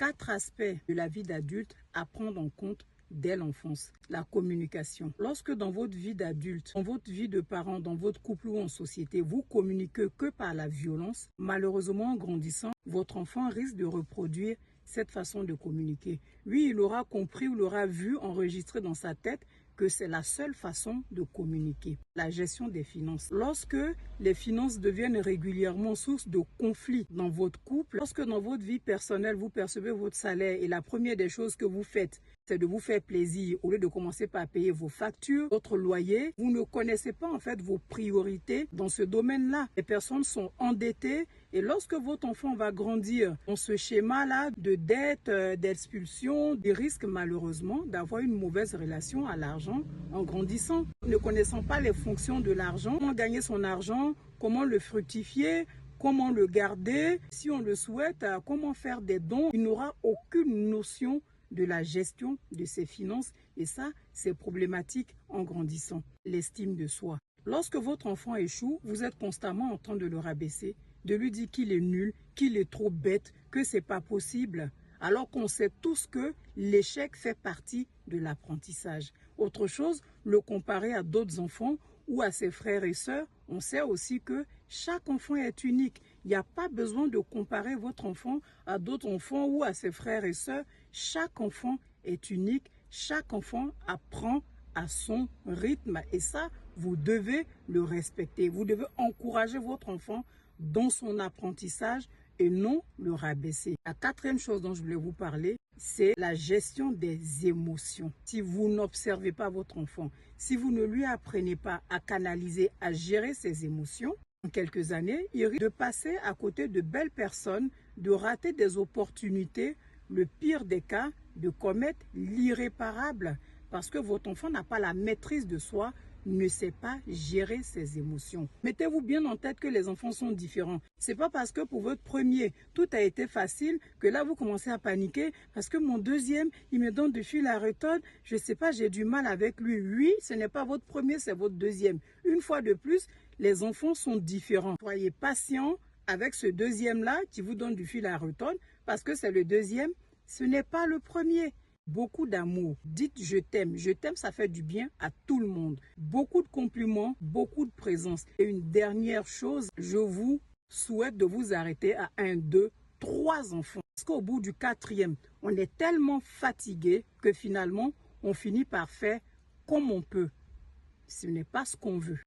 4 aspects de la vie d'adulte à prendre en compte dès l'enfance. La communication. Lorsque dans votre vie d'adulte, dans votre vie de parent, dans votre couple ou en société, vous communiquez que par la violence, malheureusement en grandissant, votre enfant risque de reproduire cette façon de communiquer. Lui, il aura compris ou l'aura vu enregistré dans sa tête que c'est la seule façon de communiquer. La gestion des finances. Lorsque les finances deviennent régulièrement source de conflits dans votre couple, lorsque dans votre vie personnelle, vous percevez votre salaire et la première des choses que vous faites, c'est de vous faire plaisir au lieu de commencer par payer vos factures, votre loyer, vous ne connaissez pas en fait vos priorités dans ce domaine-là. Les personnes sont endettées et lorsque votre enfant va grandir dans ce schéma-là de dette, d'expulsion, il risque malheureusement d'avoir une mauvaise relation à l'argent en grandissant. Ne connaissant pas les fonctions de l'argent, comment gagner son argent, comment le fructifier, comment le garder, si on le souhaite, comment faire des dons, il n'aura aucune notion de la gestion de ses finances et ça, c'est problématique en grandissant. L'estime de soi. Lorsque votre enfant échoue, vous êtes constamment en train de le rabaisser, de lui dire qu'il est nul, qu'il est trop bête, que c'est pas possible, alors qu'on sait tous que l'échec fait partie de l'apprentissage. Autre chose, le comparer à d'autres enfants ou à ses frères et sœurs, on sait aussi que chaque enfant est unique. Il n'y a pas besoin de comparer votre enfant à d'autres enfants ou à ses frères et sœurs. Chaque enfant est unique, chaque enfant apprend à son rythme et ça, vous devez le respecter. Vous devez encourager votre enfant dans son apprentissage et non le rabaisser. La 4e chose dont je voulais vous parler, c'est la gestion des émotions. Si vous n'observez pas votre enfant, si vous ne lui apprenez pas à canaliser, à gérer ses émotions, en quelques années, il risque de passer à côté de belles personnes, de rater des opportunités, le pire des cas, de commettre l'irréparable parce que votre enfant n'a pas la maîtrise de soi, ne sait pas gérer ses émotions. Mettez-vous bien en tête que les enfants sont différents. C'est pas parce que pour votre premier, tout a été facile que là, vous commencez à paniquer parce que mon deuxième, il me donne du fil à retordre. Je sais pas, j'ai du mal avec lui. Oui, ce n'est pas votre premier, c'est votre deuxième. Une fois de plus, les enfants sont différents. Soyez patient avec ce deuxième-là qui vous donne du fil à retordre parce que c'est le deuxième, ce n'est pas le premier. Beaucoup d'amour. Dites je t'aime. Je t'aime, ça fait du bien à tout le monde. Beaucoup de compliments, beaucoup de présence. Et une dernière chose, je vous souhaite de vous arrêter à 1, 2, 3 enfants. Parce qu'au bout du 4e, on est tellement fatigué que finalement, on finit par faire comme on peut. Ce n'est pas ce qu'on veut.